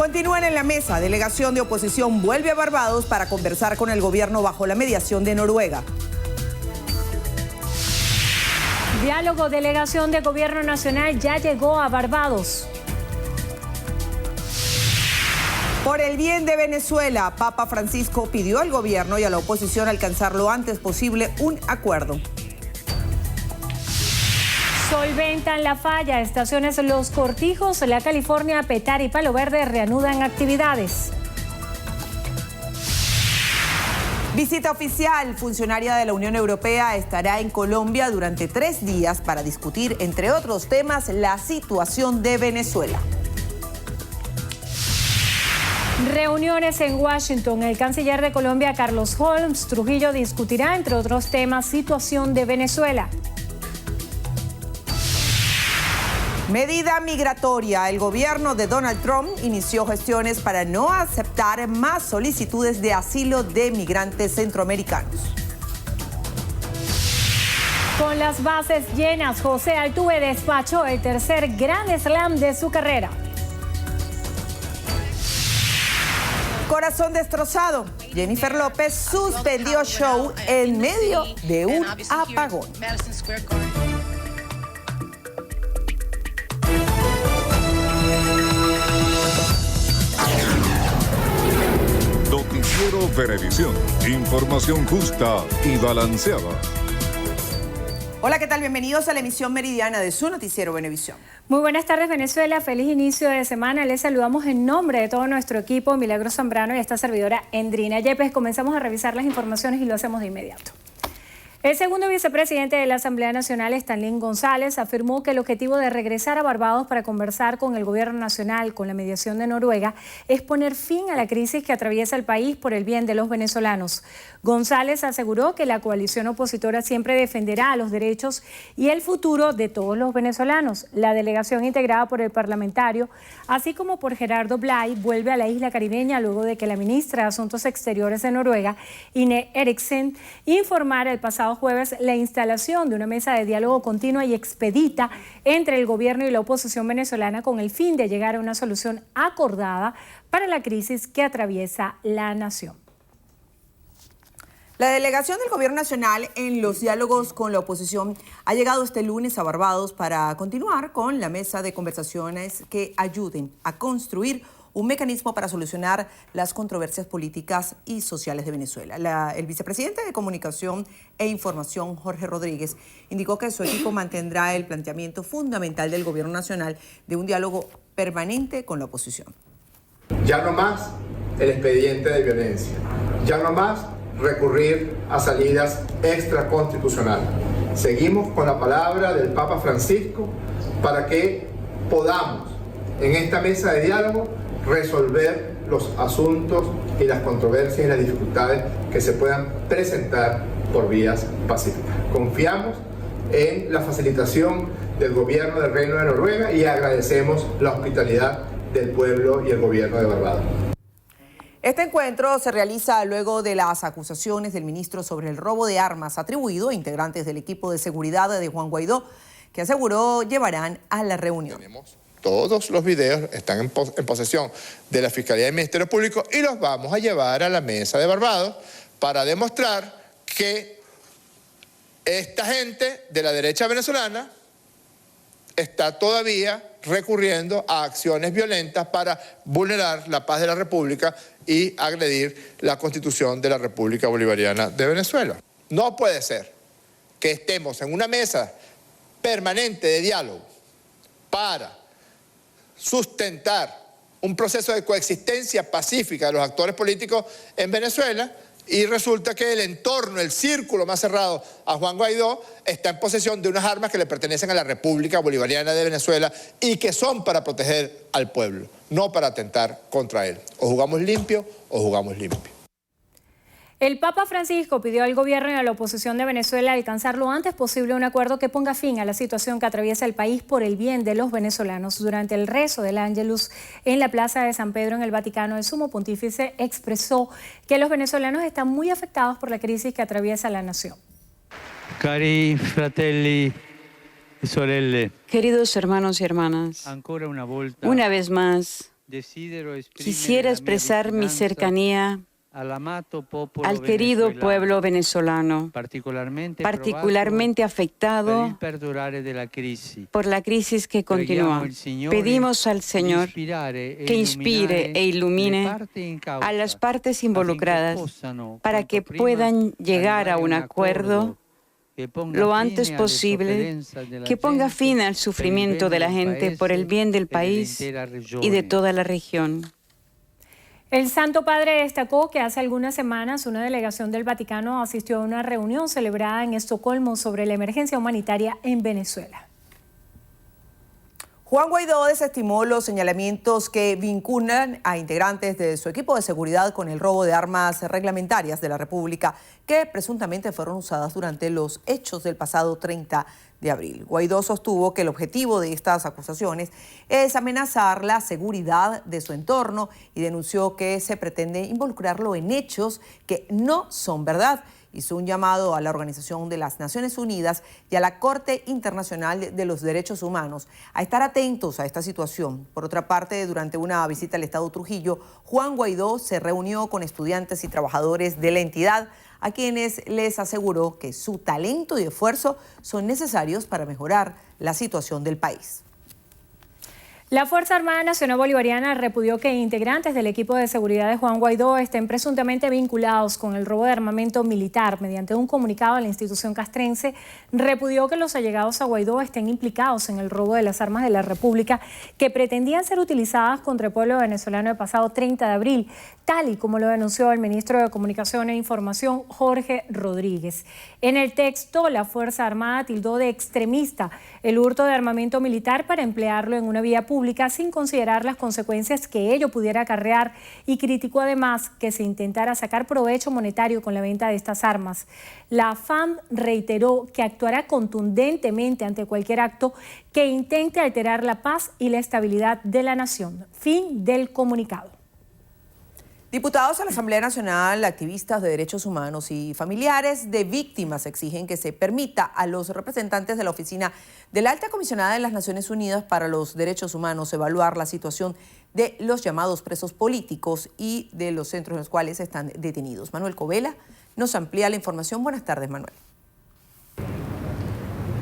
Continúan en la mesa. Delegación de oposición vuelve a Barbados para conversar con el gobierno bajo la mediación de Noruega. Diálogo, delegación de gobierno nacional ya llegó a Barbados. Por el bien de Venezuela, Papa Francisco pidió al gobierno y a la oposición alcanzar lo antes posible un acuerdo. Solventan la falla. Estaciones Los Cortijos, La California, Petare y Palo Verde reanudan actividades. Visita oficial. Funcionaria de la Unión Europea estará en Colombia durante 3 días para discutir, entre otros temas, la situación de Venezuela. Reuniones en Washington. El canciller de Colombia, Carlos Holmes Trujillo, discutirá, entre otros temas, situación de Venezuela. Medida migratoria. El gobierno de Donald Trump inició gestiones para no aceptar más solicitudes de asilo de migrantes centroamericanos. Con las bases llenas, José Altuve despachó el tercer Grand Slam de su carrera. Corazón destrozado. Jennifer López suspendió show en medio de un apagón. Noticiero Venevisión. Información justa y balanceada. Hola, ¿qué tal? Bienvenidos a la emisión meridiana de su noticiero Venevisión. Muy buenas tardes, Venezuela. Feliz inicio de semana. Les saludamos en nombre de todo nuestro equipo, Milagros Zambrano y esta servidora Endrina Yepes. Comenzamos a revisar las informaciones y lo hacemos de inmediato. El segundo vicepresidente de la Asamblea Nacional, Stanley González, afirmó que el objetivo de regresar a Barbados para conversar con el gobierno nacional con la mediación de Noruega es poner fin a la crisis que atraviesa el país por el bien de los venezolanos. González aseguró que la coalición opositora siempre defenderá los derechos y el futuro de todos los venezolanos. La delegación integrada por el parlamentario, así como por Gerardo Blay, vuelve a la isla caribeña luego de que la ministra de Asuntos Exteriores de Noruega, Ine Eriksen, informara el pasado jueves la instalación de una mesa de diálogo continua y expedita entre el gobierno y la oposición venezolana con el fin de llegar a una solución acordada para la crisis que atraviesa la nación. La delegación del Gobierno Nacional en los diálogos con la oposición ha llegado este lunes a Barbados para continuar con la mesa de conversaciones que ayuden a construir un mecanismo para solucionar las controversias políticas y sociales de Venezuela. El vicepresidente de Comunicación e Información, Jorge Rodríguez, indicó que su equipo mantendrá el planteamiento fundamental del Gobierno Nacional de un diálogo permanente con la oposición. Ya no más el expediente de violencia, ya no más recurrir a salidas extraconstitucionales. Seguimos con la palabra del Papa Francisco para que podamos en esta mesa de diálogo resolver los asuntos y las controversias y las dificultades que se puedan presentar por vías pacíficas. Confiamos en la facilitación del gobierno del Reino de Noruega y agradecemos la hospitalidad del pueblo y el gobierno de Barbados. Este encuentro se realiza luego de las acusaciones del ministro sobre el robo de armas atribuido a integrantes del equipo de seguridad de Juan Guaidó, que aseguró llevarán a la reunión. Todos los videos están en posesión de la Fiscalía del Ministerio Público y los vamos a llevar a la mesa de Barbados para demostrar que esta gente de la derecha venezolana está todavía recurriendo a acciones violentas para vulnerar la paz de la República y agredir la Constitución de la República Bolivariana de Venezuela. No puede ser que estemos en una mesa permanente de diálogo para sustentar un proceso de coexistencia pacífica de los actores políticos en Venezuela y resulta que el entorno, el círculo más cerrado a Juan Guaidó está en posesión de unas armas que le pertenecen a la República Bolivariana de Venezuela y que son para proteger al pueblo, no para atentar contra él. O jugamos limpio o jugamos limpio. El Papa Francisco pidió al gobierno y a la oposición de Venezuela alcanzar lo antes posible un acuerdo que ponga fin a la situación que atraviesa el país por el bien de los venezolanos. Durante el rezo del Ángelus en la Plaza de San Pedro en el Vaticano, el sumo pontífice expresó que los venezolanos están muy afectados por la crisis que atraviesa la nación. Cari fratelli e sorelle, Queridos hermanos y hermanas, ancora una volta, una vez más Quisiera expresar mi cercanía al querido pueblo venezolano, particularmente afectado por la crisis que continúa. Pedimos al Señor que inspire e ilumine a las partes involucradas para que puedan llegar a un acuerdo lo antes posible, que ponga fin al sufrimiento de la gente por el bien del país y de toda la región. El Santo Padre destacó que hace algunas semanas una delegación del Vaticano asistió a una reunión celebrada en Estocolmo sobre la emergencia humanitaria en Venezuela. Juan Guaidó desestimó los señalamientos que vinculan a integrantes de su equipo de seguridad con el robo de armas reglamentarias de la República que presuntamente fueron usadas durante los hechos del pasado 30 de abril. Guaidó sostuvo que el objetivo de estas acusaciones es amenazar la seguridad de su entorno y denunció que se pretende involucrarlo en hechos que no son verdad. Hizo un llamado a la Organización de las Naciones Unidas y a la Corte Internacional de los Derechos Humanos a estar atentos a esta situación. Por otra parte, durante una visita al estado Trujillo, Juan Guaidó se reunió con estudiantes y trabajadores de la entidad, a quienes les aseguró que su talento y esfuerzo son necesarios para mejorar la situación del país. La Fuerza Armada Nacional Bolivariana repudió que integrantes del equipo de seguridad de Juan Guaidó estén presuntamente vinculados con el robo de armamento militar. Mediante un comunicado de la institución castrense, repudió que los allegados a Guaidó estén implicados en el robo de las armas de la República que pretendían ser utilizadas contra el pueblo venezolano el pasado 30 de abril, tal y como lo denunció el ministro de Comunicación e Información, Jorge Rodríguez. En el texto, la Fuerza Armada tildó de extremista el hurto de armamento militar para emplearlo en una vía pública sin considerar las consecuencias que ello pudiera acarrear, y criticó además que se intentara sacar provecho monetario con la venta de estas armas. La FAM reiteró que actuará contundentemente ante cualquier acto que intente alterar la paz y la estabilidad de la nación. Fin del comunicado. Diputados a la Asamblea Nacional, activistas de derechos humanos y familiares de víctimas exigen que se permita a los representantes de la Oficina de la Alta Comisionada de las Naciones Unidas para los Derechos Humanos evaluar la situación de los llamados presos políticos y de los centros en los cuales están detenidos. Manuel Covela nos amplía la información. Buenas tardes, Manuel.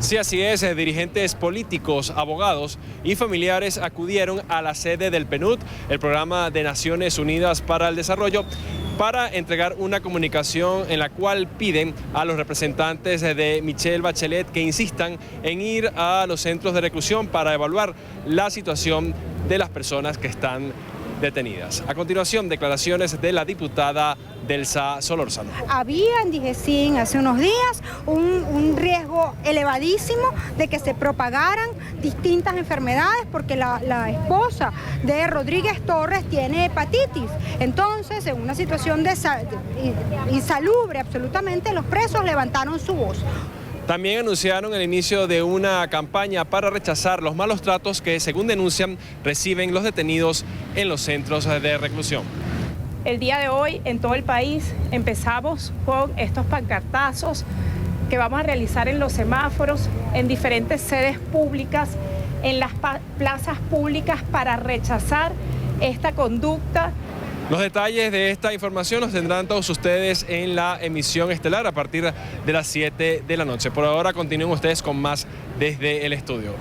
Sí, así es. Dirigentes políticos, abogados y familiares acudieron a la sede del PNUD, el Programa de Naciones Unidas para el Desarrollo, para entregar una comunicación en la cual piden a los representantes de Michelle Bachelet que insistan en ir a los centros de reclusión para evaluar la situación de las personas que están detenidas. A continuación, declaraciones de la diputada Delsa Solórzano. Había en Dijecín hace unos días un riesgo elevadísimo de que se propagaran distintas enfermedades porque la esposa de Rodríguez Torres tiene hepatitis. Entonces, en una situación de insalubre absolutamente, los presos levantaron su voz. También anunciaron el inicio de una campaña para rechazar los malos tratos que, según denuncian, reciben los detenidos en los centros de reclusión. El día de hoy, en todo el país, empezamos con estos pancartazos que vamos a realizar en los semáforos, en diferentes sedes públicas, en las plazas públicas, para rechazar esta conducta. Los detalles de esta información los tendrán todos ustedes en la emisión estelar a partir de las 7 de la noche. Por ahora continúen ustedes con más desde el estudio.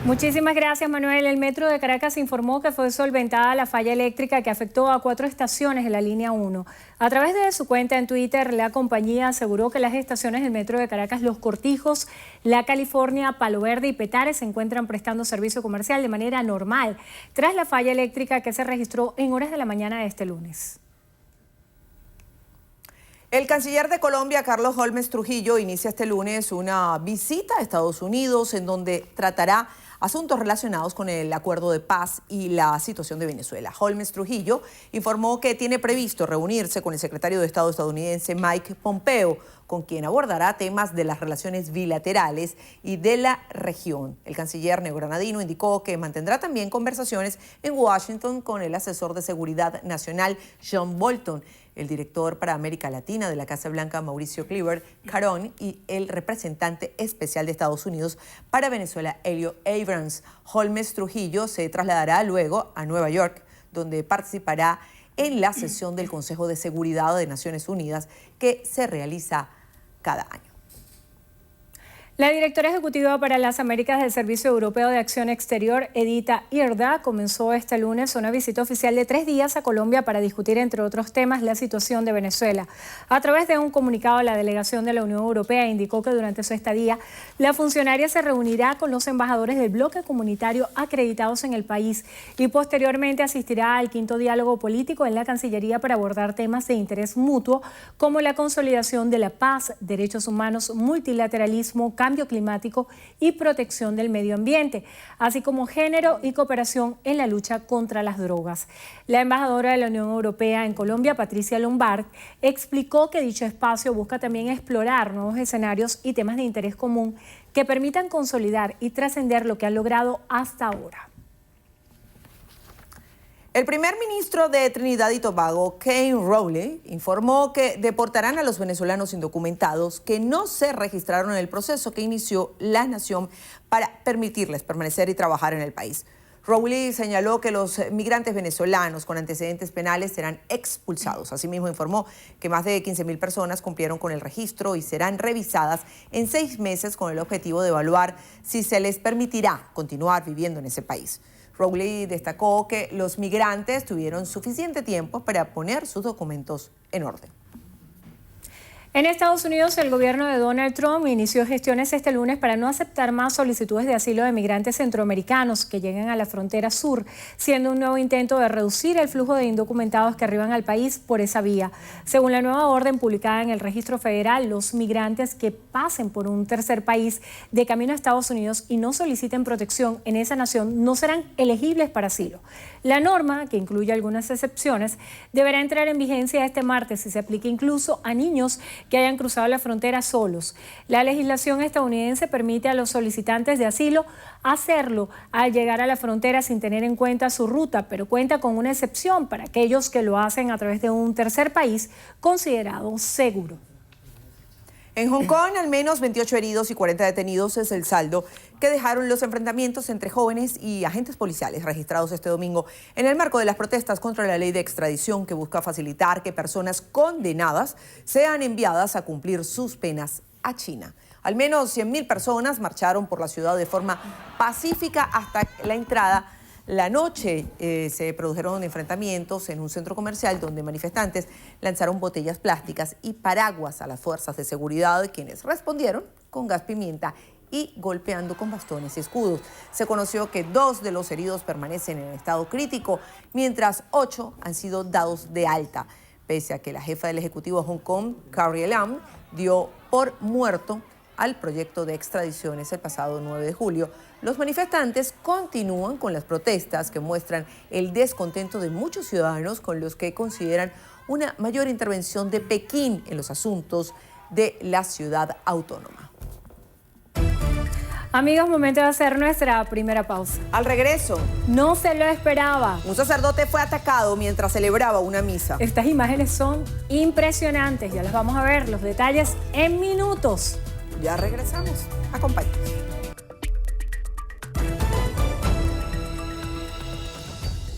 Muchísimas gracias, Manuel. El Metro de Caracas informó que fue solventada la falla eléctrica que afectó a 4 estaciones de la línea 1. A través de su cuenta en Twitter, la compañía aseguró que las estaciones del Metro de Caracas, Los Cortijos, La California, Palo Verde y Petare se encuentran prestando servicio comercial de manera normal, tras la falla eléctrica que se registró en horas de la mañana de este lunes. El canciller de Colombia, Carlos Holmes Trujillo, inicia este lunes una visita a Estados Unidos en donde tratará asuntos relacionados con el acuerdo de paz y la situación de Venezuela. Holmes Trujillo informó que tiene previsto reunirse con el secretario de Estado estadounidense Mike Pompeo, con quien abordará temas de las relaciones bilaterales y de la región. El canciller neogranadino indicó que mantendrá también conversaciones en Washington con el asesor de seguridad nacional John Bolton, el director para América Latina de la Casa Blanca, Mauricio Cleaver Carón, y el representante especial de Estados Unidos para Venezuela, Elio Abrams. Holmes Trujillo se trasladará luego a Nueva York, donde participará en la sesión del Consejo de Seguridad de Naciones Unidas que se realiza cada año. La directora ejecutiva para las Américas del Servicio Europeo de Acción Exterior, Edita Irda, comenzó este lunes una visita oficial de 3 días a Colombia para discutir, entre otros temas, la situación de Venezuela. A través de un comunicado, la delegación de la Unión Europea indicó que durante su estadía, la funcionaria se reunirá con los embajadores del bloque comunitario acreditados en el país y posteriormente asistirá al 5º diálogo político en la Cancillería para abordar temas de interés mutuo como la consolidación de la paz, derechos humanos, multilateralismo, cambio climático y protección del medio ambiente, así como género y cooperación en la lucha contra las drogas. La embajadora de la Unión Europea en Colombia, Patricia Lombard, explicó que dicho espacio busca también explorar nuevos escenarios y temas de interés común que permitan consolidar y trascender lo que han logrado hasta ahora. El primer ministro de Trinidad y Tobago, Kane Rowley, informó que deportarán a los venezolanos indocumentados que no se registraron en el proceso que inició la nación para permitirles permanecer y trabajar en el país. Rowley señaló que los migrantes venezolanos con antecedentes penales serán expulsados. Asimismo, informó que más de 15.000 personas cumplieron con el registro y serán revisadas en 6 meses con el objetivo de evaluar si se les permitirá continuar viviendo en ese país. Rowley destacó que los migrantes tuvieron suficiente tiempo para poner sus documentos en orden. En Estados Unidos, el gobierno de Donald Trump inició gestiones este lunes para no aceptar más solicitudes de asilo de migrantes centroamericanos que lleguen a la frontera sur, siendo un nuevo intento de reducir el flujo de indocumentados que arriban al país por esa vía. Según la nueva orden publicada en el Registro Federal, los migrantes que pasen por un tercer país de camino a Estados Unidos y no soliciten protección en esa nación no serán elegibles para asilo. La norma, que incluye algunas excepciones, deberá entrar en vigencia este martes y se aplica incluso a niños que hayan cruzado la frontera solos. La legislación estadounidense permite a los solicitantes de asilo hacerlo al llegar a la frontera sin tener en cuenta su ruta, pero cuenta con una excepción para aquellos que lo hacen a través de un tercer país considerado seguro. En Hong Kong, al menos 28 heridos y 40 detenidos es el saldo que dejaron los enfrentamientos entre jóvenes y agentes policiales registrados este domingo en el marco de las protestas contra la ley de extradición que busca facilitar que personas condenadas sean enviadas a cumplir sus penas a China. Al menos 100.000 personas marcharon por la ciudad de forma pacífica hasta la entrada. La noche se produjeron enfrentamientos en un centro comercial donde manifestantes lanzaron botellas plásticas y paraguas a las fuerzas de seguridad, quienes respondieron con gas pimienta y golpeando con bastones y escudos. Se conoció que 2 de los heridos permanecen en estado crítico, mientras 8 han sido dados de alta, pese a que la jefa del Ejecutivo de Hong Kong, Carrie Lam, dio por muerto al proyecto de extradiciones el pasado 9 de julio. Los manifestantes continúan con las protestas que muestran el descontento de muchos ciudadanos con los que consideran una mayor intervención de Pekín en los asuntos de la ciudad autónoma. Amigos, momento de hacer nuestra primera pausa. Al regreso, no se lo esperaba. Un sacerdote fue atacado mientras celebraba una misa. Estas imágenes son impresionantes. Ya las vamos a ver, los detalles en minutos. Ya regresamos. Acompáñanos.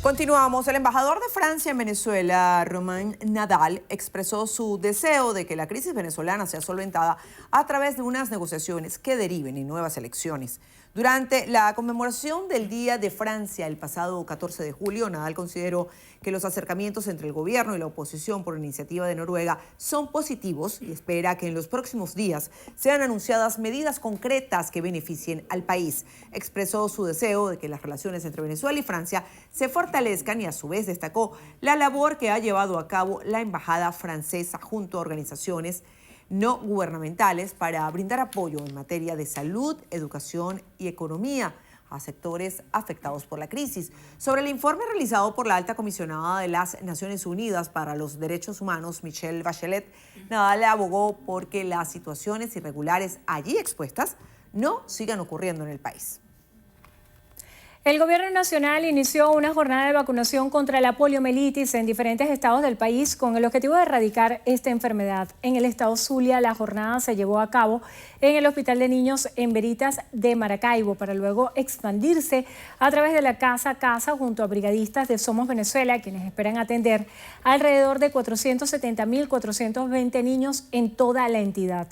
Continuamos. El embajador de Francia en Venezuela, Romain Nadal, expresó su deseo de que la crisis venezolana sea solventada a través de unas negociaciones que deriven en nuevas elecciones. Durante la conmemoración del Día de Francia el pasado 14 de julio, Nadal consideró que los acercamientos entre el gobierno y la oposición por iniciativa de Noruega son positivos y espera que en los próximos días sean anunciadas medidas concretas que beneficien al país. Expresó su deseo de que las relaciones entre Venezuela y Francia se fortalezcan y a su vez destacó la labor que ha llevado a cabo la embajada francesa junto a organizaciones no gubernamentales para brindar apoyo en materia de salud, educación y economía a sectores afectados por la crisis. Sobre el informe realizado por la alta comisionada de las Naciones Unidas para los Derechos Humanos, Michelle Bachelet, Nadal abogó por que las situaciones irregulares allí expuestas no sigan ocurriendo en el país. El Gobierno Nacional inició una jornada de vacunación contra la poliomielitis en diferentes estados del país con el objetivo de erradicar esta enfermedad. En el estado Zulia, la jornada se llevó a cabo en el Hospital de Niños en Veritas de Maracaibo para luego expandirse a través de la casa a casa junto a brigadistas de Somos Venezuela, quienes esperan atender alrededor de 470.420 niños en toda la entidad.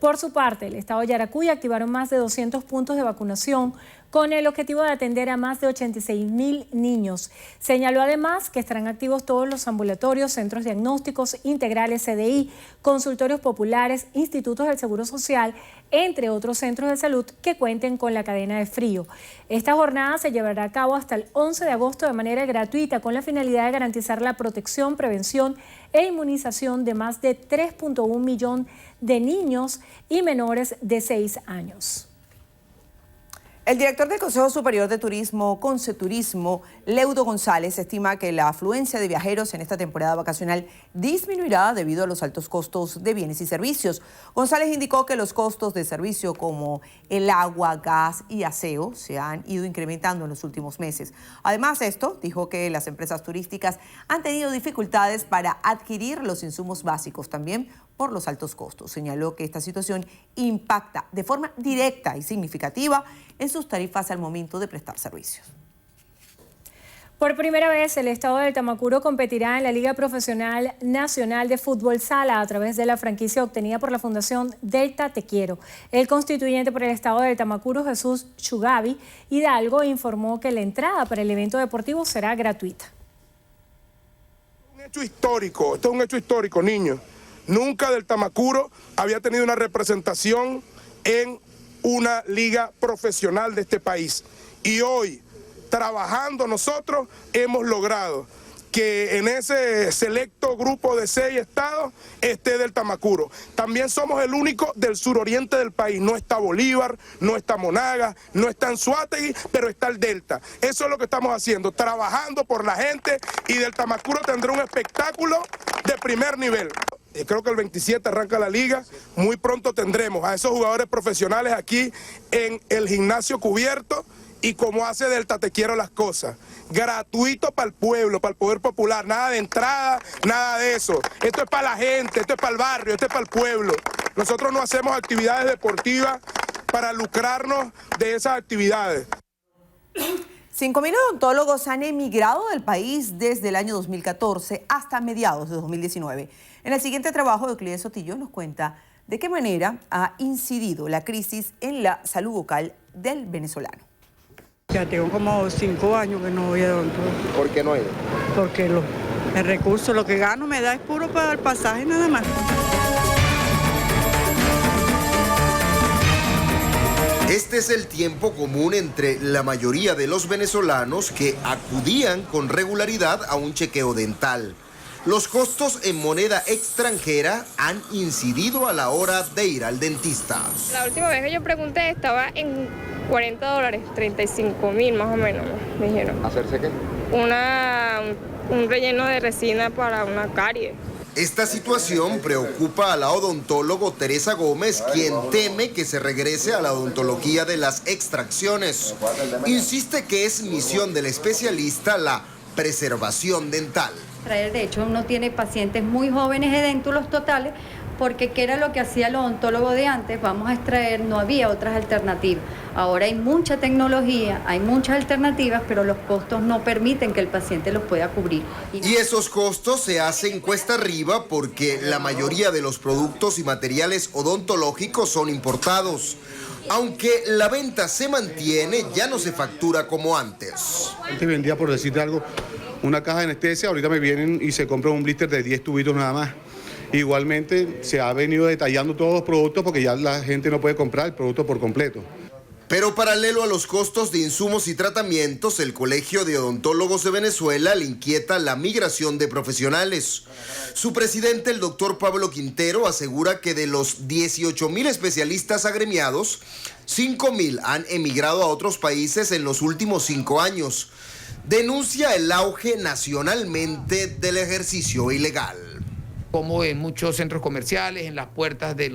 Por su parte, el estado de Yaracuy activaron más de 200 puntos de vacunación con el objetivo de atender a más de 86.000 niños. Señaló además que estarán activos todos los ambulatorios, centros diagnósticos integrales CDI, consultorios populares, institutos del Seguro Social, entre otros centros de salud que cuenten con la cadena de frío. Esta jornada se llevará a cabo hasta el 11 de agosto de manera gratuita con la finalidad de garantizar la protección, prevención e inmunización de más de 3.1 millón de niños y menores de 6 años. El director del Consejo Superior de Turismo, Conceturismo, Leudo González, estima que la afluencia de viajeros en esta temporada vacacional disminuirá debido a los altos costos de bienes y servicios. González indicó que los costos de servicio como el agua, gas y aseo se han ido incrementando en los últimos meses. Además, dijo que las empresas turísticas han tenido dificultades para adquirir los insumos básicos, también por los altos costos. Señaló que esta situación impacta de forma directa y significativa en sus tarifas al momento de prestar servicios. Por primera vez, el estado del Tamacuro competirá en la Liga Profesional Nacional de Fútbol Sala a través de la franquicia obtenida por la Fundación Delta Te Quiero. El constituyente por el estado del Tamacuro, Jesús Chugavi Hidalgo, informó que la entrada para el evento deportivo será gratuita. Un hecho histórico, esto es un hecho histórico, niños. Nunca del Tamacuro había tenido una representación en una liga profesional de este país. Y hoy, trabajando nosotros, hemos logrado que en ese selecto grupo de 6 estados esté del Tamacuro. También somos el único del suroriente del país. No está Bolívar, no está Monagas, no está Anzoátegui, pero está el Delta. Eso es lo que estamos haciendo, trabajando por la gente, y del Tamacuro tendrá un espectáculo de primer nivel. Creo que el 27 arranca la liga, muy pronto tendremos a esos jugadores profesionales aquí en el gimnasio cubierto, y como hace Delta Te Quiero las cosas, gratuito para el pueblo, para el poder popular, nada de entrada, nada de eso. Esto es para la gente, esto es para el barrio, esto es para el pueblo. Nosotros no hacemos actividades deportivas para lucrarnos de esas actividades. 5.000 odontólogos han emigrado del país desde el año 2014 hasta mediados de 2019. En el siguiente trabajo, Euclides Sotillo nos cuenta de qué manera ha incidido la crisis en la salud bucal del venezolano. Ya tengo como 5 años que no voy a odontólogo. ¿Por qué no ha ido? Porque el recurso, lo que gano me da es puro para el pasaje nada más. Este es el tiempo común entre la mayoría de los venezolanos que acudían con regularidad a un chequeo dental. Los costos en moneda extranjera han incidido a la hora de ir al dentista. La última vez que yo pregunté estaba en $40, 35.000 más o menos, me dijeron. ¿Hacerse qué? Un relleno de resina para una carie. Esta situación preocupa a la odontólogo Teresa Gómez, quien teme que se regrese a la odontología de las extracciones. Insiste que es misión del especialista la preservación dental. De hecho, uno tiene pacientes muy jóvenes edéntulos totales, porque ¿qué era lo que hacía el odontólogo de antes? Vamos a extraer, no había otras alternativas. Ahora hay mucha tecnología, hay muchas alternativas, pero los costos no permiten que el paciente los pueda cubrir. Y esos costos se hacen cuesta arriba porque la mayoría de los productos y materiales odontológicos son importados. Aunque la venta se mantiene, ya no se factura como antes. Antes vendía, por decirte algo, una caja de anestesia, ahorita me vienen y se compran un blister de 10 tubitos nada más. Igualmente se ha venido detallando todos los productos porque ya la gente no puede comprar el producto por completo. Pero paralelo a los costos de insumos y tratamientos, el Colegio de Odontólogos de Venezuela le inquieta la migración de profesionales. Su presidente, el doctor Pablo Quintero, asegura que de los 18.000 especialistas agremiados, 5.000 han emigrado a otros países en los últimos 5 años. Denuncia el auge nacionalmente del ejercicio ilegal. como en muchos centros comerciales, en las puertas de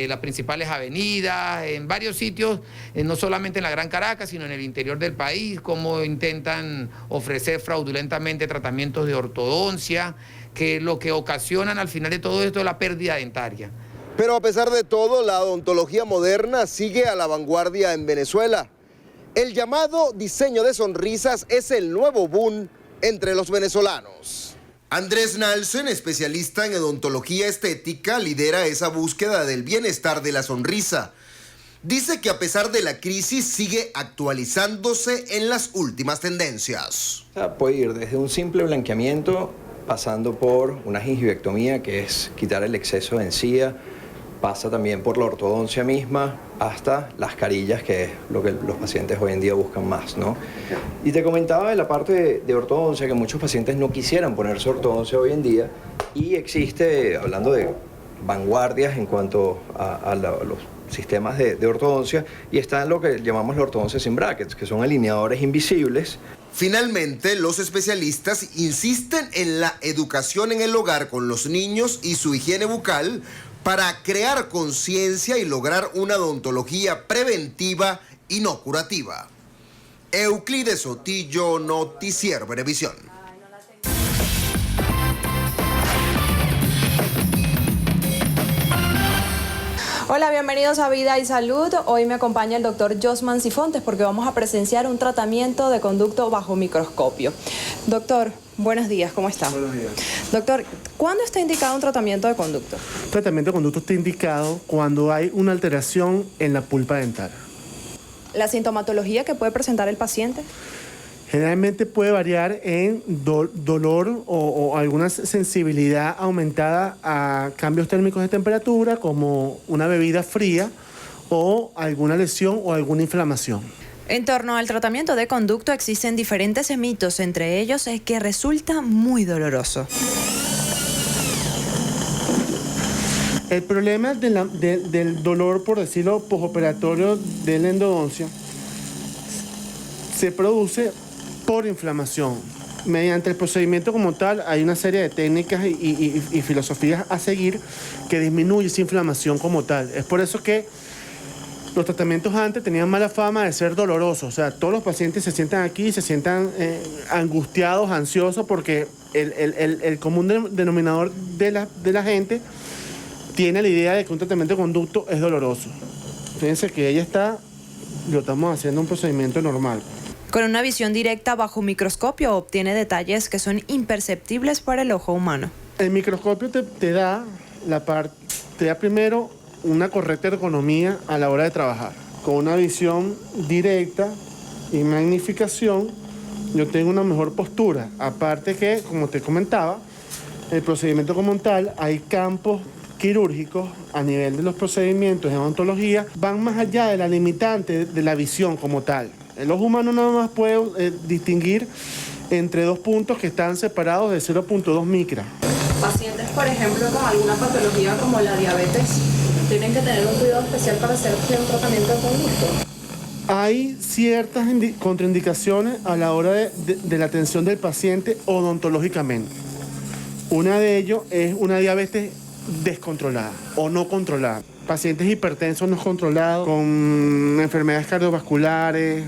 las principales avenidas, en varios sitios, no solamente en la Gran Caracas, sino en el interior del país, cómo intentan ofrecer fraudulentamente tratamientos de ortodoncia, que lo que ocasionan al final de todo esto es la pérdida dentaria. Pero a pesar de todo, la odontología moderna sigue a la vanguardia en Venezuela. El llamado diseño de sonrisas es el nuevo boom entre los venezolanos. Andrés Nalsen, especialista en odontología estética, lidera esa búsqueda del bienestar de la sonrisa. Dice que a pesar de la crisis sigue actualizándose en las últimas tendencias. Puede ir desde un simple blanqueamiento, pasando por una gingivectomía, que es quitar el exceso de encía, pasa también por la ortodoncia misma, hasta las carillas, que es lo que los pacientes hoy en día buscan más, ¿no? Y te comentaba de la parte de ortodoncia, que muchos pacientes no quisieran ponerse ortodoncia hoy en día, y existe, hablando de vanguardias en cuanto a los sistemas de ortodoncia, y está lo que llamamos la ortodoncia sin brackets, que son alineadores invisibles. Finalmente, los especialistas insisten en la educación en el hogar con los niños y su higiene bucal para crear conciencia y lograr una odontología preventiva y no curativa. Euclides Sotillo, Noticiero Venevisión. Hola, bienvenidos a Vida y Salud. Hoy me acompaña el doctor Josman Sifontes porque vamos a presenciar un tratamiento de conducto bajo microscopio. Doctor, buenos días, ¿cómo está? Buenos días. Doctor, ¿cuándo está indicado un tratamiento de conducto? El tratamiento de conducto está indicado cuando hay una alteración en la pulpa dental. ¿La sintomatología que puede presentar el paciente? Generalmente puede variar en dolor o alguna sensibilidad aumentada a cambios térmicos de temperatura, como una bebida fría o alguna lesión o alguna inflamación. En torno al tratamiento de conducto existen diferentes mitos, entre ellos es que resulta muy doloroso. El problema del dolor, por decirlo, postoperatorio de la endodoncia se produce por inflamación. Mediante el procedimiento como tal hay una serie de técnicas y filosofías a seguir que disminuye esa inflamación como tal. Es por eso que los tratamientos antes tenían mala fama de ser dolorosos. O sea, todos los pacientes se sientan aquí y se sientan angustiados, ansiosos, porque el común denominador de la gente tiene la idea de que un tratamiento de conducto es doloroso. Fíjense que lo estamos haciendo un procedimiento normal. Con una visión directa bajo microscopio obtiene detalles que son imperceptibles para el ojo humano. El microscopio te da primero una correcta ergonomía a la hora de trabajar. Con una visión directa y magnificación, yo tengo una mejor postura. Aparte que, como te comentaba, el procedimiento como tal, hay campos quirúrgicos a nivel de los procedimientos en odontología, van más allá de la limitante de la visión como tal. El ojo humano nada más puede distinguir entre dos puntos que están separados de 0.2 micra. Pacientes, por ejemplo, con alguna patología como la diabetes, ¿tienen que tener un cuidado especial para hacerse un tratamiento de conducto? Hay ciertas contraindicaciones a la hora de la atención del paciente odontológicamente. Una de ellos es una diabetes descontrolada o no controlada. Pacientes hipertensos no controlados, con enfermedades cardiovasculares.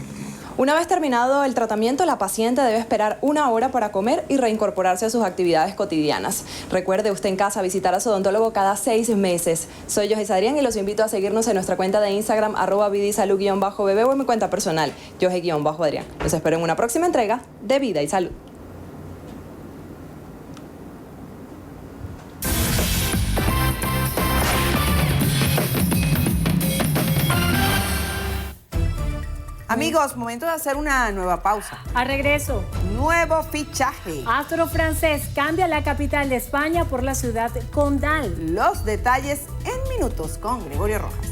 Una vez terminado el tratamiento, la paciente debe esperar 1 hora para comer y reincorporarse a sus actividades cotidianas. Recuerde usted en casa visitar a su odontólogo cada 6 meses. Soy Yohei Adrián y los invito a seguirnos en nuestra cuenta de Instagram @vidasalud_bebé o en mi cuenta personal, Yohei_Adrián. Los espero en una próxima entrega de Vida y Salud. Amigos, momento de hacer una nueva pausa. A regreso. Nuevo fichaje. Astro francés cambia la capital de España por la ciudad condal. Los detalles en minutos con Gregorio Rojas.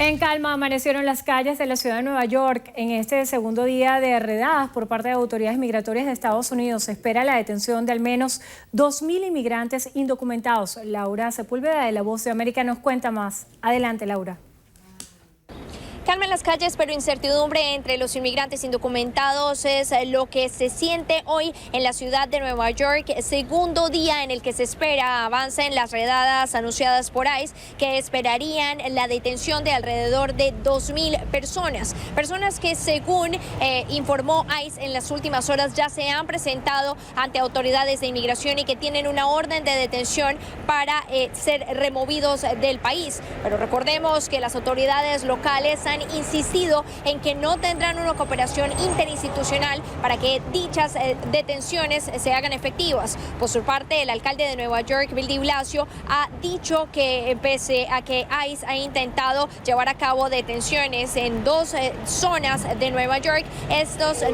En calma amanecieron las calles de la ciudad de Nueva York. En este segundo día de redadas por parte de autoridades migratorias de Estados Unidos se espera la detención de al menos 2.000 inmigrantes indocumentados. Laura Sepúlveda de La Voz de América nos cuenta más. Adelante, Laura. Calma en las calles, pero incertidumbre entre los inmigrantes indocumentados es lo que se siente hoy en la ciudad de Nueva York, segundo día en el que se espera avance en las redadas anunciadas por ICE, que esperarían la detención de alrededor de 2.000 personas. Personas que, según informó ICE en las últimas horas, ya se han presentado ante autoridades de inmigración y que tienen una orden de detención para ser removidos del país. Pero recordemos que las autoridades locales han insistido en que no tendrán una cooperación interinstitucional para que dichas detenciones se hagan efectivas. Por su parte, el alcalde de Nueva York, Bill de Blasio, ha dicho que pese a que ICE ha intentado llevar a cabo detenciones en dos zonas de Nueva York, estos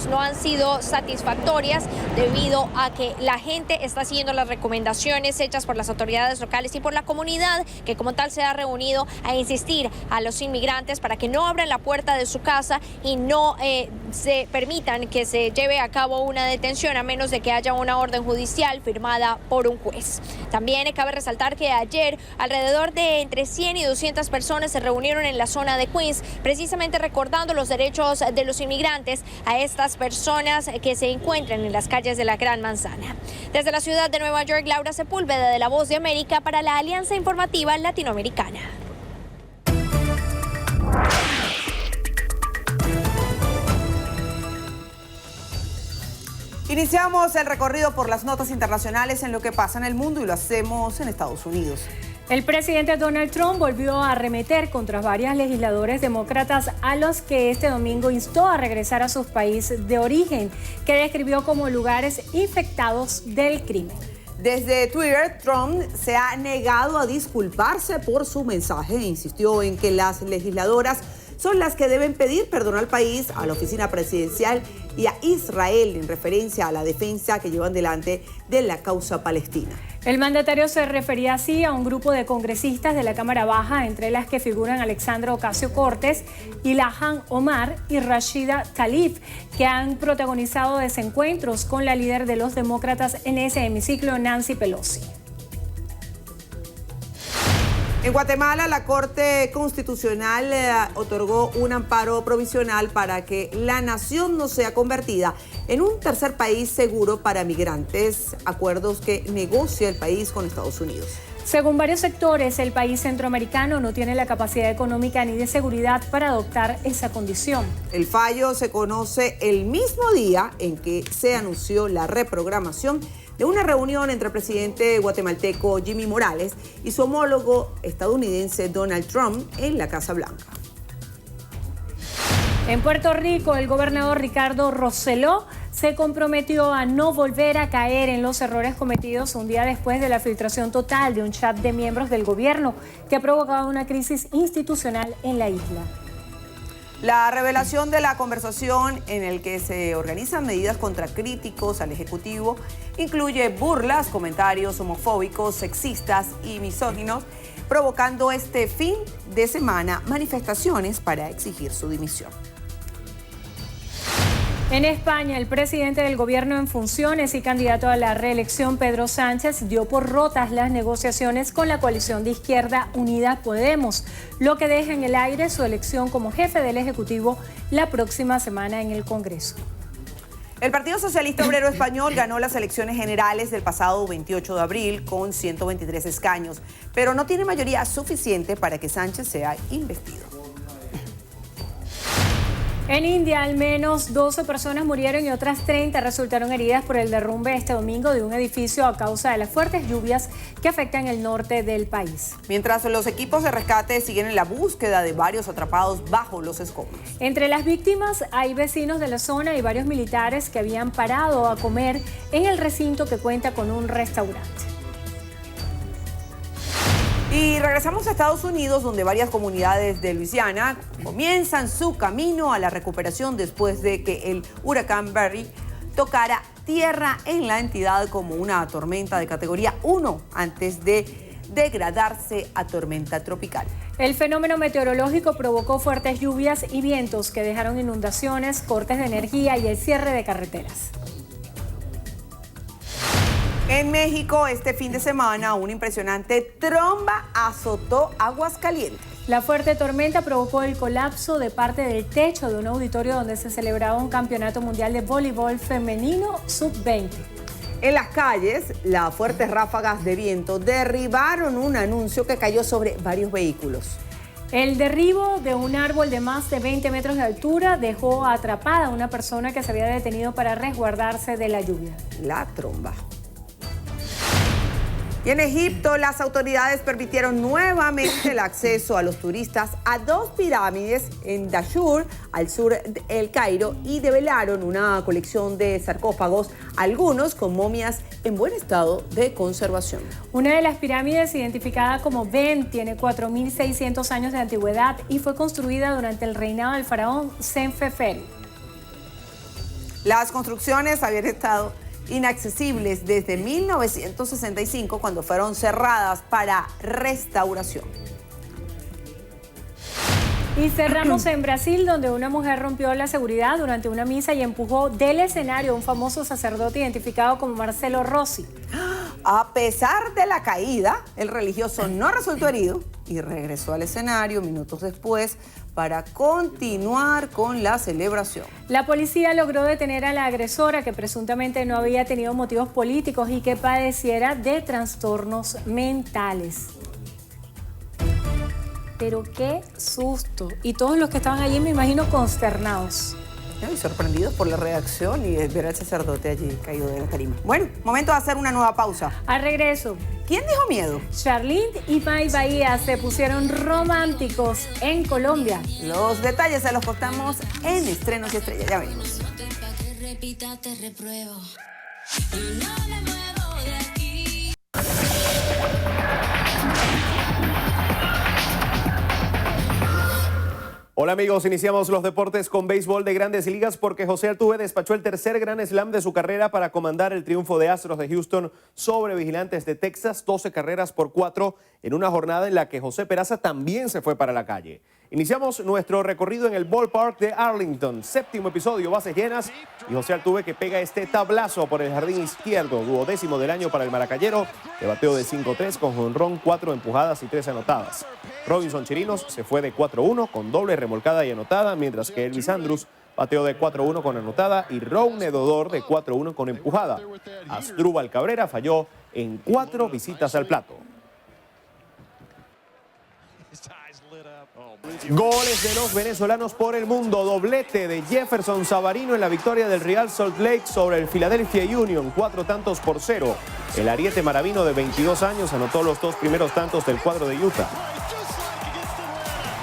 no han sido satisfactorias debido a que la gente está siguiendo las recomendaciones hechas por las autoridades locales y por la comunidad, que como tal se ha reunido a insistir a los inmigrantes para que no abran la puerta de su casa y no se permitan que se lleve a cabo una detención a menos de que haya una orden judicial firmada por un juez. También cabe resaltar que ayer alrededor de entre 100 y 200 personas se reunieron en la zona de Queens, precisamente recordando los derechos de los inmigrantes a estas personas que se encuentran en las calles de la Gran Manzana. Desde la ciudad de Nueva York, Laura Sepúlveda, de La Voz de América, para la Alianza Informativa Latinoamericana. Iniciamos el recorrido por las notas internacionales en lo que pasa en el mundo y lo hacemos en Estados Unidos. El presidente Donald Trump volvió a arremeter contra varios legisladores demócratas a los que este domingo instó a regresar a sus países de origen, que describió como lugares infectados del crimen. Desde Twitter, Trump se ha negado a disculparse por su mensaje e insistió en que las legisladoras son las que deben pedir perdón al país, a la oficina presidencial y a Israel en referencia a la defensa que llevan delante de la causa palestina. El mandatario se refería así a un grupo de congresistas de la Cámara Baja, entre las que figuran Alexandra Ocasio-Cortez, Ilhan Omar y Rashida Tlaib, que han protagonizado desencuentros con la líder de los demócratas en ese hemiciclo, Nancy Pelosi. En Guatemala, la Corte Constitucional otorgó un amparo provisional para que la nación no sea convertida en un tercer país seguro para migrantes, acuerdos que negocia el país con Estados Unidos. Según varios sectores, el país centroamericano no tiene la capacidad económica ni de seguridad para adoptar esa condición. El fallo se conoce el mismo día en que se anunció la reprogramación de una reunión entre el presidente guatemalteco Jimmy Morales y su homólogo estadounidense Donald Trump en la Casa Blanca. En Puerto Rico, el gobernador Ricardo Rosselló se comprometió a no volver a caer en los errores cometidos un día después de la filtración total de un chat de miembros del gobierno que ha provocado una crisis institucional en la isla. La revelación de la conversación en el que se organizan medidas contra críticos al Ejecutivo incluye burlas, comentarios homofóbicos, sexistas y misóginos, provocando este fin de semana manifestaciones para exigir su dimisión. En España, el presidente del gobierno en funciones y candidato a la reelección, Pedro Sánchez, dio por rotas las negociaciones con la coalición de izquierda Unidas Podemos, lo que deja en el aire su elección como jefe del Ejecutivo la próxima semana en el Congreso. El Partido Socialista Obrero Español ganó las elecciones generales del pasado 28 de abril con 123 escaños, pero no tiene mayoría suficiente para que Sánchez sea investido. En India, al menos 12 personas murieron y otras 30 resultaron heridas por el derrumbe este domingo de un edificio a causa de las fuertes lluvias que afectan el norte del país. Mientras los equipos de rescate siguen en la búsqueda de varios atrapados bajo los escombros. Entre las víctimas hay vecinos de la zona y varios militares que habían parado a comer en el recinto que cuenta con un restaurante. Y regresamos a Estados Unidos, donde varias comunidades de Luisiana comienzan su camino a la recuperación después de que el huracán Barry tocara tierra en la entidad como una tormenta de categoría 1 antes de degradarse a tormenta tropical. El fenómeno meteorológico provocó fuertes lluvias y vientos que dejaron inundaciones, cortes de energía y el cierre de carreteras. En México, este fin de semana, una impresionante tromba azotó Aguascalientes. La fuerte tormenta provocó el colapso de parte del techo de un auditorio donde se celebraba un campeonato mundial de voleibol femenino sub-20. En las calles, las fuertes ráfagas de viento derribaron un anuncio que cayó sobre varios vehículos. El derribo de un árbol de más de 20 metros de altura dejó atrapada a una persona que se había detenido para resguardarse de la lluvia. La tromba. Y en Egipto, las autoridades permitieron nuevamente el acceso a los turistas a 2 pirámides en Dashur, al sur de El Cairo, y develaron una colección de sarcófagos, algunos con momias en buen estado de conservación. Una de las pirámides, identificada como Ben, tiene 4.600 años de antigüedad y fue construida durante el reinado del faraón Senfeferi. Las construcciones habían estado inaccesibles desde 1965, cuando fueron cerradas para restauración. Y cerramos en Brasil, donde una mujer rompió la seguridad durante una misa y empujó del escenario a un famoso sacerdote identificado como Marcelo Rossi. A pesar de la caída, el religioso no resultó herido y regresó al escenario minutos después para continuar con la celebración. La policía logró detener a la agresora, que presuntamente no había tenido motivos políticos y que padeciera de trastornos mentales. Pero qué susto. Y todos los que estaban allí, me imagino, consternados. Y sorprendidos por la reacción y ver al sacerdote allí caído de la tarima. Bueno, momento de hacer una nueva pausa. Al regreso. ¿Quién dijo miedo? Charlene y May Bahía se pusieron románticos en Colombia. Los detalles se los contamos en Estrenos y Estrellas. Ya venimos. Hola amigos, iniciamos los deportes con béisbol de Grandes Ligas porque José Altuve despachó el tercer Grand Slam de su carrera para comandar el triunfo de Astros de Houston sobre Vigilantes de Texas, 12 carreras por 4 en una jornada en la que José Peraza también se fue para la calle. Iniciamos nuestro recorrido en el ballpark de Arlington, 7º episodio, bases llenas, y José Altuve que pega este tablazo por el jardín izquierdo, 12º del año para el maracayero, de bateo de 5-3 con jonrón, 4 empujadas y 3 anotadas. Robinson Chirinos se fue de 4-1 con doble remolcada y anotada, mientras que Elvis Andrus bateó de 4-1 con anotada y Rougned Odor de 4-1 con empujada. Asdrúbal Cabrera falló en 4 visitas al plato. Goles de los venezolanos por el mundo. Doblete de Jefferson Savarino en la victoria del Real Salt Lake sobre el Philadelphia Union, 4-0. El ariete maravino de 22 años anotó los 2 primeros tantos del cuadro de Utah.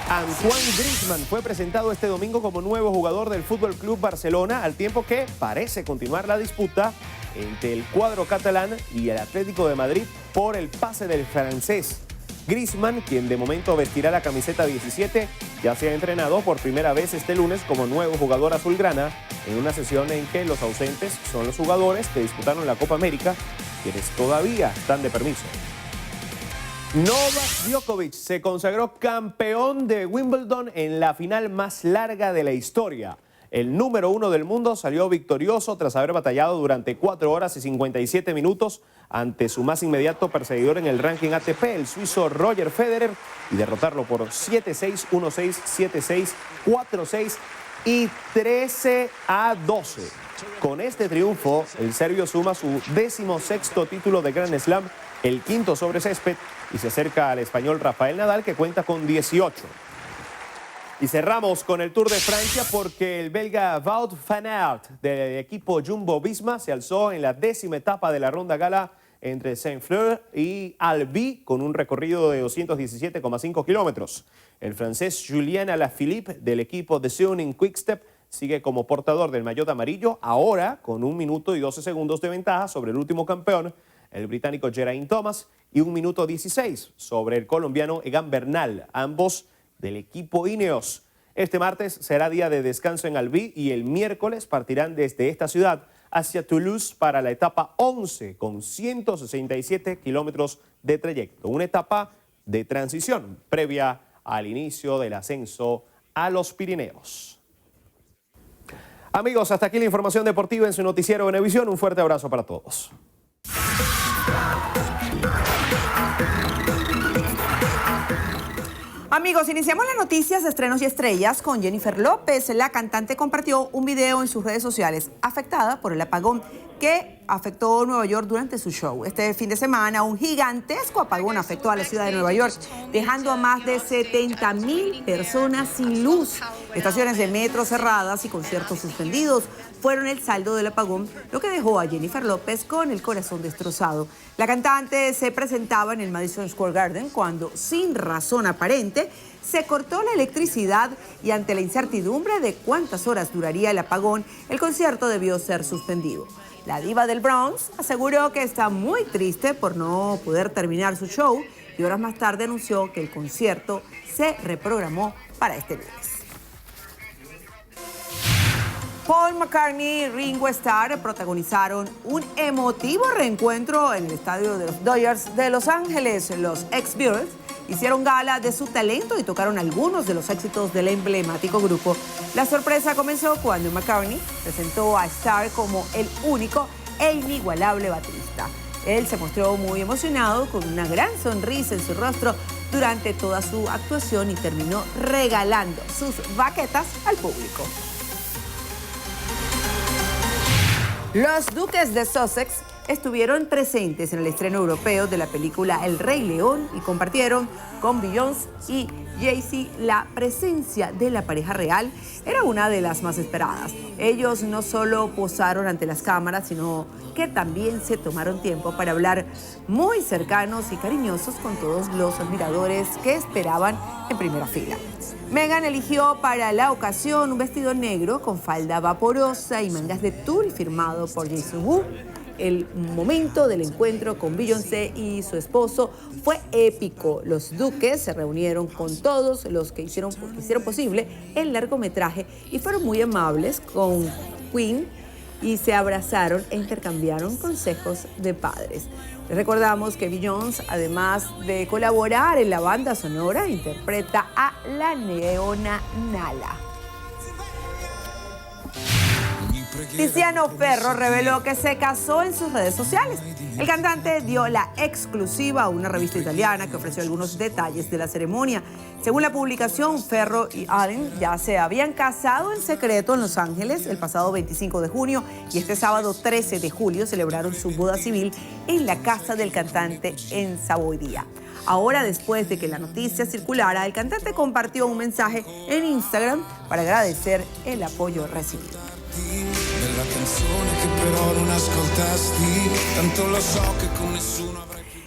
Antoine Griezmann fue presentado este domingo como nuevo jugador del Fútbol Club Barcelona, al tiempo que parece continuar la disputa entre el cuadro catalán y el Atlético de Madrid por el pase del francés. Griezmann, quien de momento vestirá la camiseta 17, ya se ha entrenado por primera vez este lunes como nuevo jugador azulgrana en una sesión en que los ausentes son los jugadores que disputaron la Copa América, quienes todavía están de permiso. Novak Djokovic se consagró campeón de Wimbledon en la final más larga de la historia. El número 1 del mundo salió victorioso tras haber batallado durante 4 horas y 57 minutos ante su más inmediato perseguidor en el ranking ATP, el suizo Roger Federer, y derrotarlo por 7-6, 1-6, 7-6, 4-6 y 13-12. Con este triunfo, el serbio suma su 16º título de Grand Slam, el 5º sobre césped, y se acerca al español Rafael Nadal, que cuenta con 18. Y cerramos con el Tour de Francia porque el belga Wout van Aert del equipo Jumbo-Visma se alzó en la 10ª etapa de la ronda gala entre Saint-Fleur y Albi con un recorrido de 217,5 kilómetros. El francés Julien Alaphilippe del equipo de Suning Quickstep sigue como portador del maillot amarillo, ahora con 1 minuto y 12 segundos de ventaja sobre el último campeón, el británico Geraint Thomas, y 1 minuto 16 sobre el colombiano Egan Bernal, ambos del equipo Ineos. Este martes será día de descanso en Albi y el miércoles partirán desde esta ciudad hacia Toulouse para la etapa 11 con 167 kilómetros de trayecto. Una etapa de transición previa al inicio del ascenso a los Pirineos. Amigos, hasta aquí la información deportiva en su noticiero Venevisión. Un fuerte abrazo para todos. Amigos, iniciamos las noticias de estrenos y estrellas con Jennifer López. La cantante compartió un video en sus redes sociales afectada por el apagón que afectó Nueva York durante su show. Este fin de semana, un gigantesco apagón afectó a la ciudad de Nueva York, dejando a más de 70,000 personas sin luz. Estaciones de metro cerradas y conciertos suspendidos fueron el saldo del apagón, lo que dejó a Jennifer López con el corazón destrozado. La cantante se presentaba en el Madison Square Garden cuando, sin razón aparente, se cortó la electricidad y ante la incertidumbre de cuántas horas duraría el apagón, el concierto debió ser suspendido. La diva del Bronx aseguró que está muy triste por no poder terminar su show y horas más tarde anunció que el concierto se reprogramó para este lunes. Paul McCartney y Ringo Starr protagonizaron un emotivo reencuentro en el estadio de los Dodgers de Los Ángeles. Los ex-Beatles hicieron gala de su talento y tocaron algunos de los éxitos del emblemático grupo. La sorpresa comenzó cuando McCartney presentó a Starr como el único e inigualable baterista. Él se mostró muy emocionado, con una gran sonrisa en su rostro durante toda su actuación y terminó regalando sus baquetas al público. Los duques de Sussex estuvieron presentes en el estreno europeo de la película El Rey León y compartieron con Beyoncé y Jay-Z. La presencia de la pareja real era una de las más esperadas. Ellos no solo posaron ante las cámaras, sino que también se tomaron tiempo para hablar muy cercanos y cariñosos con todos los admiradores que esperaban en primera fila. Meghan eligió para la ocasión un vestido negro con falda vaporosa y mangas de tul firmado por Jason Wu. El momento del encuentro con Beyoncé y su esposo fue épico. Los duques se reunieron con todos los que hicieron posible el largometraje y fueron muy amables con Queen y se abrazaron e intercambiaron consejos de padres. Les recordamos que Beyoncé, además de colaborar en la banda sonora, interpreta a la leona Nala. Tiziano Ferro reveló que se casó en sus redes sociales. El cantante dio la exclusiva a una revista italiana que ofreció algunos detalles de la ceremonia. Según la publicación, Ferro y Allen ya se habían casado en secreto en Los Ángeles el pasado 25 de junio y este sábado 13 de julio celebraron su boda civil en la casa del cantante en Savoia. Ahora, después de que la noticia circulara, el cantante compartió un mensaje en Instagram para agradecer el apoyo recibido.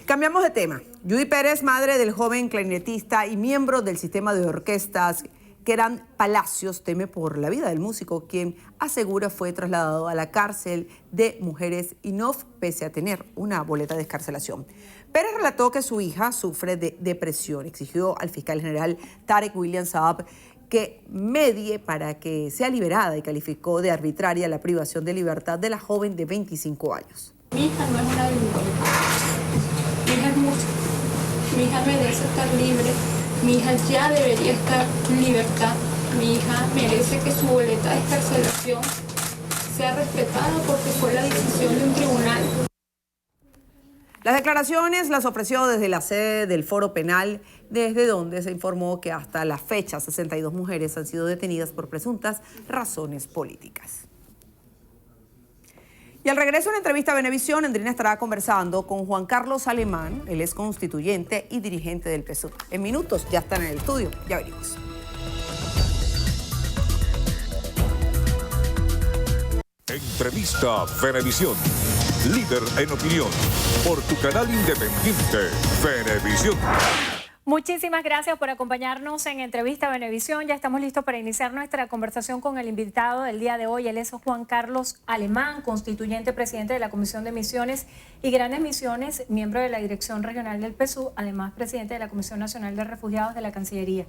Cambiamos de tema. Judy Pérez, madre del joven clarinetista y miembro del sistema de orquestas Keran Palacios, teme por la vida del músico, quien asegura fue trasladado a la cárcel de mujeres Inoff pese a tener una boleta de excarcelación. Pérez relató que su hija sufre de depresión. Exigió al fiscal general Tarek William Saab que medie para que sea liberada y calificó de arbitraria la privación de libertad de la joven de 25 años. Mi hija no es una delincuente. Mi hija es mucho. Mi hija merece estar libre. Mi hija ya debería estar en libertad. Mi hija merece que su boleta de excarcelación sea respetada porque fue la decisión de un tribunal. Las declaraciones las ofreció desde la sede del Foro Penal, desde donde se informó que hasta la fecha 62 mujeres han sido detenidas por presuntas razones políticas. Y al regreso de una entrevista a Venevisión, Andrina estará conversando con Juan Carlos Alemán, el ex constituyente y dirigente del PSUV. En minutos ya están en el estudio, ya venimos. Entrevista Venevisión. Líder en opinión. Por tu canal independiente, Venevisión. Muchísimas gracias por acompañarnos en Entrevista Venevisión. Ya estamos listos para iniciar nuestra conversación con el invitado del día de hoy. Él es Juan Carlos Alemán, constituyente presidente de la Comisión de Misiones y Grandes Misiones, miembro de la Dirección Regional del PSUV, además presidente de la Comisión Nacional de Refugiados de la Cancillería.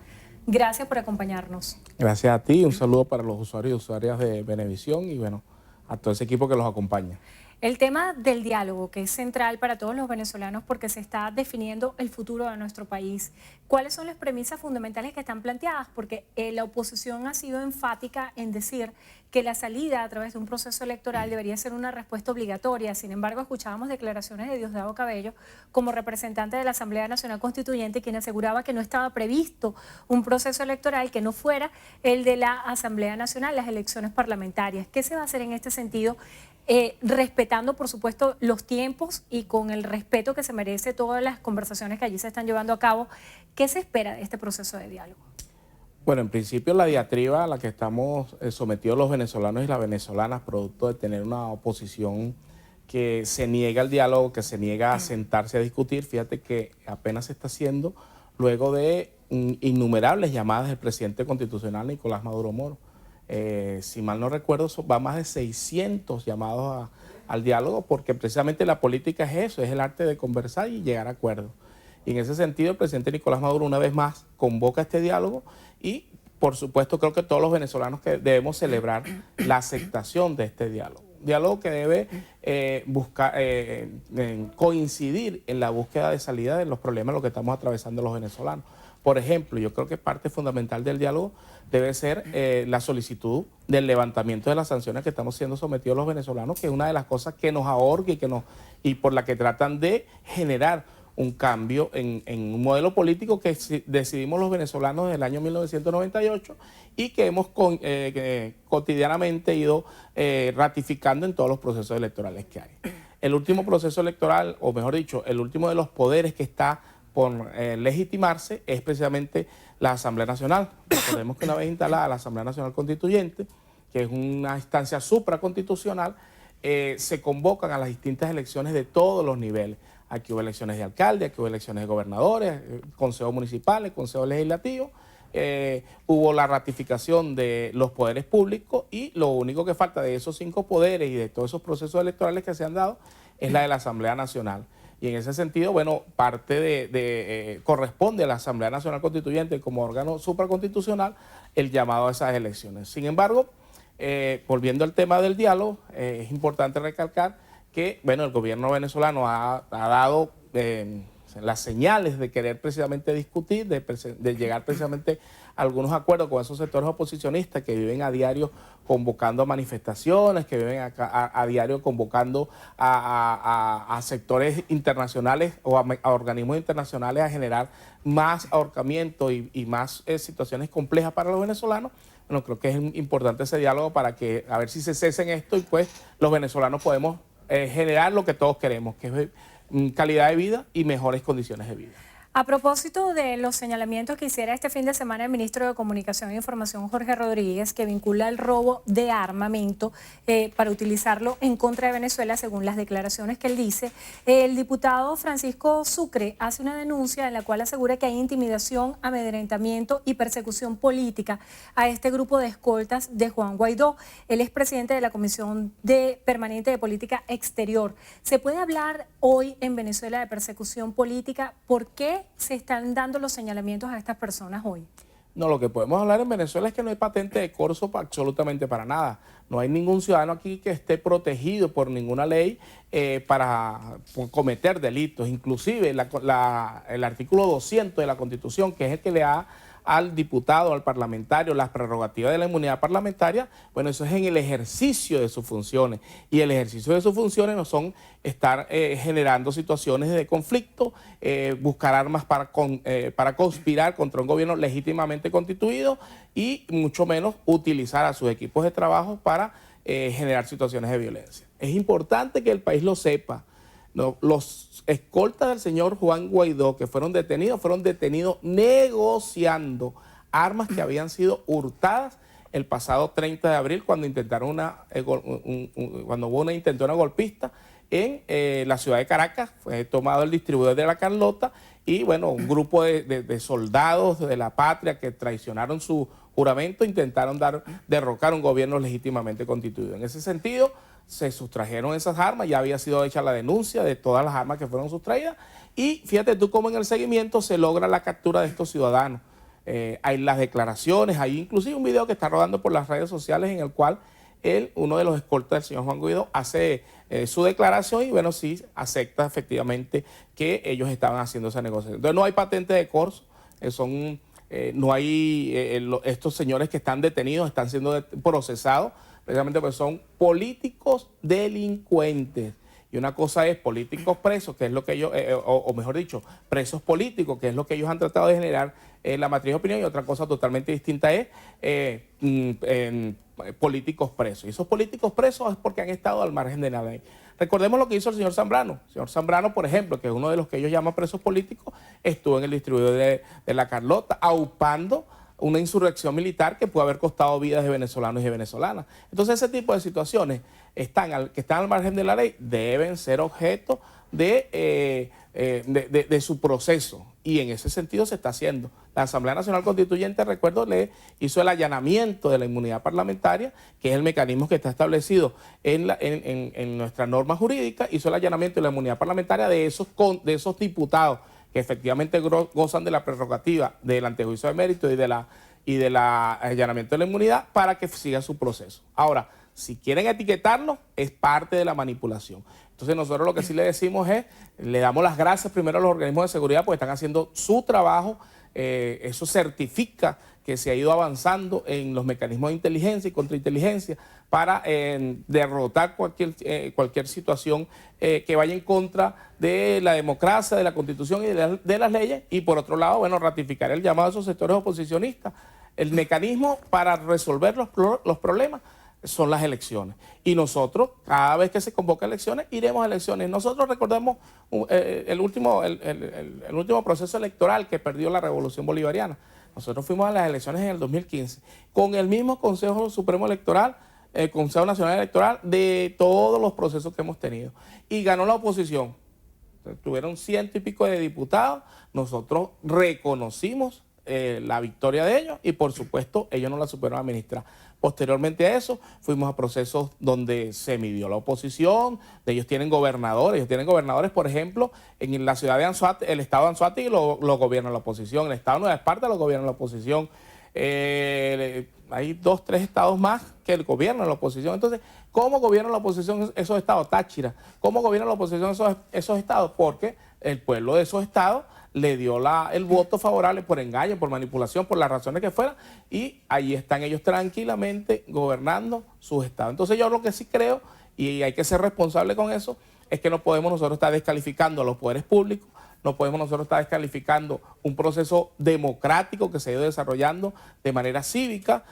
Gracias por acompañarnos. Gracias a ti. Un saludo para los usuarios y usuarias de Venevisión y bueno, a todo ese equipo que los acompaña. El tema del diálogo, que es central para todos los venezolanos porque se está definiendo el futuro de nuestro país. ¿Cuáles son las premisas fundamentales que están planteadas? Porque la oposición ha sido enfática en decir que la salida a través de un proceso electoral debería ser una respuesta obligatoria. Sin embargo, escuchábamos declaraciones de Diosdado Cabello como representante de la Asamblea Nacional Constituyente, quien aseguraba que no estaba previsto un proceso electoral que no fuera el de la Asamblea Nacional, las elecciones parlamentarias. ¿Qué se va a hacer en este sentido? Respetando, por supuesto, los tiempos y con el respeto que se merece todas las conversaciones que allí se están llevando a cabo. ¿Qué se espera de este proceso de diálogo? Bueno, en principio la diatriba a la que estamos sometidos los venezolanos y las venezolanas, producto de tener una oposición que se niega al diálogo, que se niega a sentarse a discutir, fíjate que apenas se está haciendo luego de innumerables llamadas del presidente constitucional Nicolás Maduro Moro. Si mal no recuerdo, va más de 600 llamados al diálogo, porque precisamente la política es eso, es el arte de conversar y llegar a acuerdos. Y en ese sentido, el presidente Nicolás Maduro una vez más convoca este diálogo y, por supuesto, creo que todos los venezolanos que debemos celebrar la aceptación de este diálogo. Diálogo que debe coincidir en la búsqueda de salida de los problemas los que estamos atravesando los venezolanos. Por ejemplo, yo creo que parte fundamental del diálogo debe ser la solicitud del levantamiento de las sanciones que estamos siendo sometidos los venezolanos, que es una de las cosas que nos ahorca y por la que tratan de generar un cambio en un modelo político que decidimos los venezolanos desde el año 1998 y que hemos cotidianamente ido ratificando en todos los procesos electorales que hay. El último proceso electoral, o mejor dicho, el último de los poderes que está por legitimarse es precisamente la Asamblea Nacional. Recordemos que una vez instalada la Asamblea Nacional Constituyente, que es una instancia supraconstitucional, se convocan a las distintas elecciones de todos los niveles. Aquí hubo elecciones de alcalde, aquí hubo elecciones de gobernadores, consejos municipales, consejos legislativos, hubo la ratificación de los poderes públicos y lo único que falta de esos 5 poderes y de todos esos procesos electorales que se han dado es la de la Asamblea Nacional. Y en ese sentido, bueno, corresponde a la Asamblea Nacional Constituyente como órgano supraconstitucional el llamado a esas elecciones. Sin embargo, volviendo al tema del diálogo, es importante recalcar que, bueno, el gobierno venezolano ha dado las señales de querer precisamente discutir, de llegar precisamente a algunos acuerdos con esos sectores oposicionistas que viven a diario convocando a manifestaciones, que viven a diario convocando a sectores internacionales o a organismos internacionales a generar más ahorcamiento y más situaciones complejas para los venezolanos. Bueno, creo que es importante ese diálogo para que a ver si se cesa en esto y pues los venezolanos podemos generar lo que todos queremos, que es calidad de vida y mejores condiciones de vida. A propósito de los señalamientos que hiciera este fin de semana el ministro de Comunicación e Información, Jorge Rodríguez, que vincula el robo de armamento para utilizarlo en contra de Venezuela, según las declaraciones que él dice, el diputado Francisco Sucre hace una denuncia en la cual asegura que hay intimidación, amedrentamiento y persecución política a este grupo de escoltas de Juan Guaidó. Él es presidente de la Comisión Permanente de Política Exterior. ¿Se puede hablar hoy en Venezuela de persecución política? ¿Por qué se están dando los señalamientos a estas personas hoy? No, lo que podemos hablar en Venezuela es que no hay patente de corso absolutamente para nada. No hay ningún ciudadano aquí que esté protegido por ninguna ley para cometer delitos. Inclusive el artículo 200 de la Constitución, que es el que le da al diputado, al parlamentario, las prerrogativas de la inmunidad parlamentaria, bueno, eso es en el ejercicio de sus funciones. Y el ejercicio de sus funciones no son estar generando situaciones de conflicto, buscar armas para conspirar contra un gobierno legítimamente constituido y mucho menos utilizar a sus equipos de trabajo para generar situaciones de violencia. Es importante que el país lo sepa. No, los escoltas del señor Juan Guaidó que fueron detenidos negociando armas que habían sido hurtadas el pasado 30 de abril cuando intentaron cuando hubo una intentona golpista en la ciudad de Caracas. Fue tomado el distribuidor de la Carlota y bueno, un grupo de soldados de la patria que traicionaron su juramento intentaron derrocar un gobierno legítimamente constituido. En ese sentido, se sustrajeron esas armas, ya había sido hecha la denuncia de todas las armas que fueron sustraídas y fíjate tú cómo en el seguimiento se logra la captura de estos ciudadanos. Hay las declaraciones, hay inclusive un video que está rodando por las redes sociales en el cual uno de los escoltas del señor Juan Guaidó hace su declaración y bueno, sí acepta efectivamente que ellos estaban haciendo esa negociación. Entonces no hay patente de corso, no hay estos señores que están detenidos, están siendo procesados precisamente porque son políticos delincuentes. Y una cosa es políticos presos, que es lo que ellos, o mejor dicho, presos políticos, que es lo que ellos han tratado de generar en la matriz de opinión, y otra cosa totalmente distinta es políticos presos. Y esos políticos presos es porque han estado al margen de la ley. Recordemos lo que hizo el señor Zambrano. El señor Zambrano, por ejemplo, que es uno de los que ellos llaman presos políticos, estuvo en el distribuidor de La Carlota, aupando una insurrección militar que puede haber costado vidas de venezolanos y de venezolanas. Entonces ese tipo de situaciones que están al margen de la ley deben ser objeto de su proceso, y en ese sentido se está haciendo. La Asamblea Nacional Constituyente, recuerdo, le hizo el allanamiento de la inmunidad parlamentaria, que es el mecanismo que está establecido en nuestra norma jurídica, hizo el allanamiento de la inmunidad parlamentaria de esos diputados que efectivamente gozan de la prerrogativa del antejuicio de mérito y del allanamiento de la inmunidad para que siga su proceso. Ahora, si quieren etiquetarlo, es parte de la manipulación. Entonces nosotros lo que sí le decimos es, le damos las gracias primero a los organismos de seguridad porque están haciendo su trabajo. Eso certifica que se ha ido avanzando en los mecanismos de inteligencia y contrainteligencia para derrotar cualquier situación que vaya en contra de la democracia, de la Constitución y de las leyes. Y por otro lado, bueno, ratificar el llamado a esos sectores oposicionistas. El mecanismo para resolver los problemas son las elecciones. Y nosotros, cada vez que se convoca elecciones, iremos a elecciones. Nosotros recordemos el último proceso electoral que perdió la Revolución Bolivariana. Nosotros fuimos a las elecciones en el 2015 con el mismo Consejo Supremo Electoral, el Consejo Nacional Electoral, de todos los procesos que hemos tenido. Y ganó la oposición. Tuvieron 100 y pico de diputados. Nosotros reconocimos la victoria de ellos y por supuesto ellos no la supieron administrar. Posteriormente a eso fuimos a procesos donde se midió la oposición, ellos tienen gobernadores, por ejemplo, en la ciudad de Anzoátegui, el estado de Anzoátegui lo gobierna la oposición, el estado de Nueva Esparta lo gobierna la oposición, hay 2, 3 estados más que el gobierno de la oposición. Entonces, ¿cómo gobierna la oposición esos estados? Táchira, ¿cómo gobierna la oposición esos estados? Porque el pueblo de esos estados le dio el voto favorable por engaño, por manipulación, por las razones que fueran, y allí están ellos tranquilamente gobernando sus estados. Entonces yo lo que sí creo, y hay que ser responsable con eso, es que no podemos nosotros estar descalificando a los poderes públicos, no podemos nosotros estar descalificando un proceso democrático que se ha ido desarrollando de manera cívica.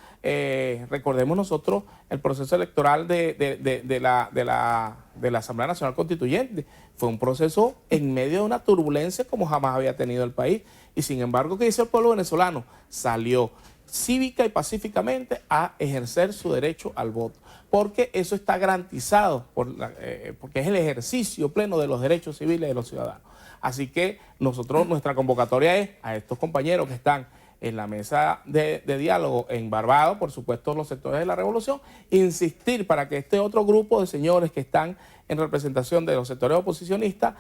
Recordemos nosotros el proceso electoral de la Asamblea Nacional Constituyente. Fue un proceso en medio de una turbulencia como jamás había tenido el país. Y sin embargo, ¿qué hizo el pueblo venezolano? Salió cívica y pacíficamente a ejercer su derecho al voto, porque eso está garantizado, porque es el ejercicio pleno de los derechos civiles de los ciudadanos. Así que nuestra convocatoria es a estos compañeros que están en la mesa de diálogo en Barbados, por supuesto los sectores de la revolución, insistir para que este otro grupo de señores que están en representación de los sectores oposicionistas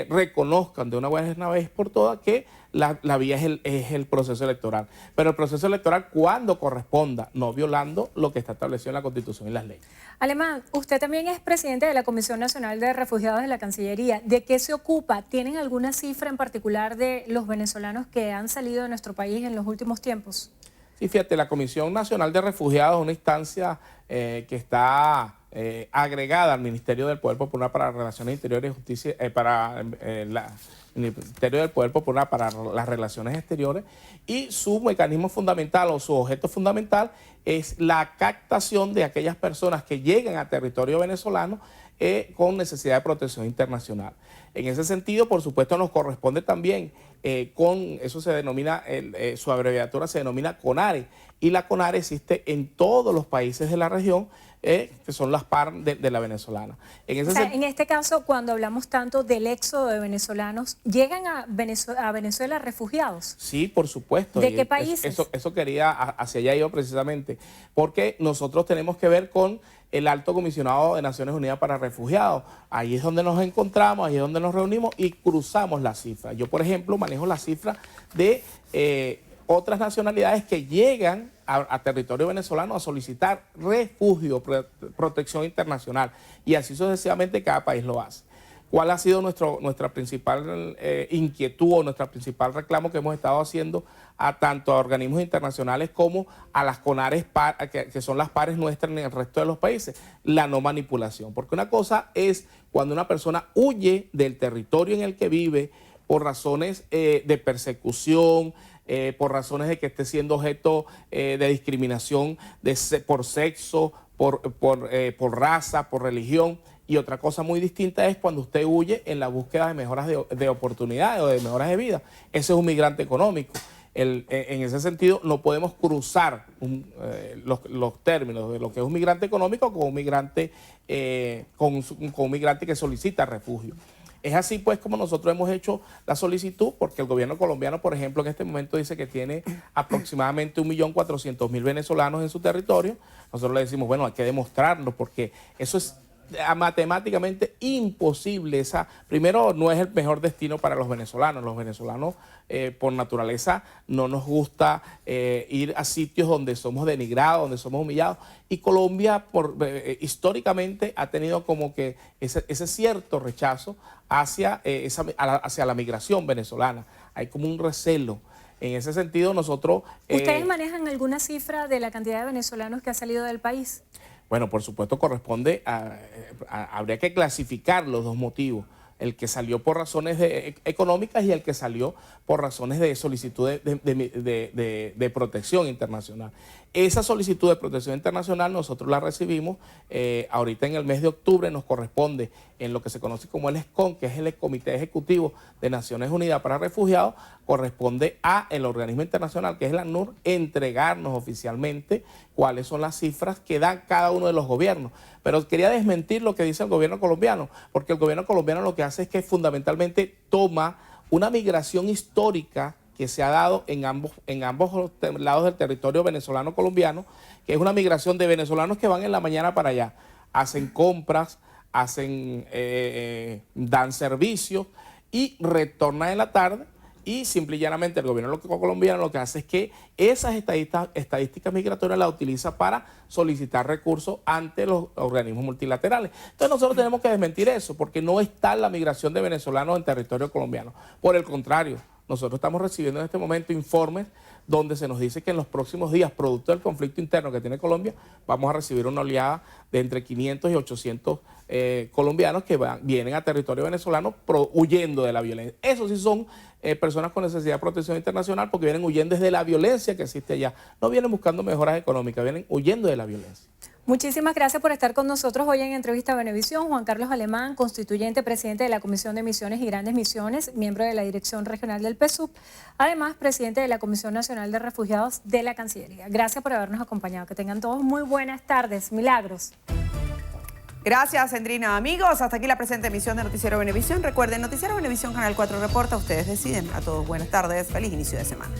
reconozcan de una buena vez por todas que la vía es el proceso electoral. Pero el proceso electoral cuando corresponda, no violando lo que está establecido en la Constitución y las leyes. Alemán, usted también es presidente de la Comisión Nacional de Refugiados de la Cancillería. ¿De qué se ocupa? ¿Tienen alguna cifra en particular de los venezolanos que han salido de nuestro país en los últimos tiempos? Sí, fíjate, la Comisión Nacional de Refugiados es una instancia que está agregada al Ministerio del Poder Popular para Relaciones Interiores y Justicia, el Ministerio del Poder Popular para las Relaciones Exteriores, y su mecanismo fundamental o su objeto fundamental es la captación de aquellas personas que llegan a territorio venezolano con necesidad de protección internacional. En ese sentido, por supuesto, nos corresponde también eso se denomina, su abreviatura se denomina CONARE, y la CONARE existe en todos los países de la región, que son las par de la venezolana. En este caso, cuando hablamos tanto del éxodo de venezolanos, ¿llegan a Venezuela refugiados? Sí, por supuesto. ¿De qué países? Eso quería, hacia allá iba precisamente, porque nosotros tenemos que ver con el Alto Comisionado de Naciones Unidas para Refugiados. Ahí es donde nos encontramos, ahí es donde nos reunimos y cruzamos las cifras. Yo, por ejemplo, manejo la cifra de otras nacionalidades que llegan a territorio venezolano a solicitar refugio, protección internacional, y así sucesivamente cada país lo hace. ¿Cuál ha sido nuestra principal inquietud o nuestra principal reclamo que hemos estado haciendo tanto a organismos internacionales como a las CONARES, que son las pares nuestras en el resto de los países? La no manipulación. Porque una cosa es cuando una persona huye del territorio en el que vive por razones de persecución, por razones de que esté siendo objeto de discriminación por sexo, por raza, por religión. Y otra cosa muy distinta es cuando usted huye en la búsqueda de mejoras de oportunidades o de mejoras de vida. Ese es un migrante económico. En ese sentido, no podemos cruzar los términos de lo que es un migrante económico con un migrante, con un migrante que solicita refugio. Es así pues como nosotros hemos hecho la solicitud, porque el gobierno colombiano, por ejemplo, en este momento dice que tiene aproximadamente 1.400.000 venezolanos en su territorio. Nosotros le decimos, bueno, hay que demostrarlo, porque eso es matemáticamente imposible. Primero, no es el mejor destino para los venezolanos. Los venezolanos, por naturaleza, no nos gusta ir a sitios donde somos denigrados, donde somos humillados. Y Colombia, históricamente, ha tenido como que ese cierto rechazo hacia la migración venezolana. Hay como un recelo. En ese sentido, nosotros... ¿Ustedes manejan alguna cifra de la cantidad de venezolanos que ha salido del país? Bueno, por supuesto corresponde habría que clasificar los dos motivos, el que salió por razones económicas y el que salió por razones de solicitud de protección internacional. Esa solicitud de protección internacional nosotros la recibimos ahorita en el mes de octubre. Nos corresponde en lo que se conoce como el ESCON, que es el Comité Ejecutivo de Naciones Unidas para Refugiados. Corresponde a el organismo internacional, que es la ACNUR, entregarnos oficialmente cuáles son las cifras que dan cada uno de los gobiernos. Pero quería desmentir lo que dice el gobierno colombiano, porque el gobierno colombiano lo que hace es que fundamentalmente toma una migración histórica que se ha dado en ambos lados del territorio venezolano-colombiano, que es una migración de venezolanos que van en la mañana para allá, hacen compras, dan servicios y retornan en la tarde. Y simple y llanamente el gobierno colombiano lo que hace es que esas estadísticas migratorias las utiliza para solicitar recursos ante los organismos multilaterales. Entonces nosotros tenemos que desmentir eso, porque no está la migración de venezolanos en territorio colombiano. Por el contrario, nosotros estamos recibiendo en este momento informes donde se nos dice que en los próximos días, producto del conflicto interno que tiene Colombia, vamos a recibir una oleada de entre 500 y 800 colombianos que vienen a territorio venezolano huyendo de la violencia. Esos sí son personas con necesidad de protección internacional, porque vienen huyendo desde la violencia que existe allá. No vienen buscando mejoras económicas, vienen huyendo de la violencia. Muchísimas gracias por estar con nosotros hoy en Entrevista a Venevisión. Juan Carlos Alemán, constituyente, presidente de la Comisión de Misiones y Grandes Misiones, miembro de la Dirección Regional del PSUV, además presidente de la Comisión Nacional de Refugiados de la Cancillería. Gracias por habernos acompañado. Que tengan todos muy buenas tardes. Milagros. Gracias, Endrina. Amigos, hasta aquí la presente emisión de Noticiero Venevisión. Recuerden, Noticiero Venevisión, Canal 4 reporta. Ustedes deciden. A todos buenas tardes. Feliz inicio de semana.